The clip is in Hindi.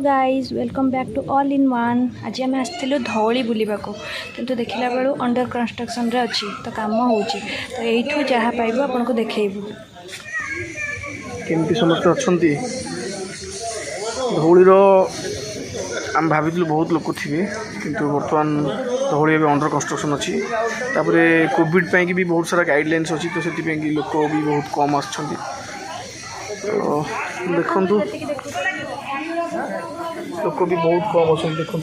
Guys welcome back to all in one. आज आम आसलु धौली बुलवा को किंतु देखला बेलू अंडर कंस्ट्रक्शन रे अच्छी तो काम होची तो यू जहाँ पाइबू आपन को देखैबू केमती समस्त अच्छी धौलीर आम भाविलु बहुत लोक थे किंतु बर्तमान धौली ए अंडर कंस्ट्रक्शन अच्छी तापरे कोविड पाई भी बहुत सारा गाइडलाइंस अच्छी तो से लोक भी बहुत कम आसछंती तो देखंतु लोक भी बहुत कम अच्छा देखो।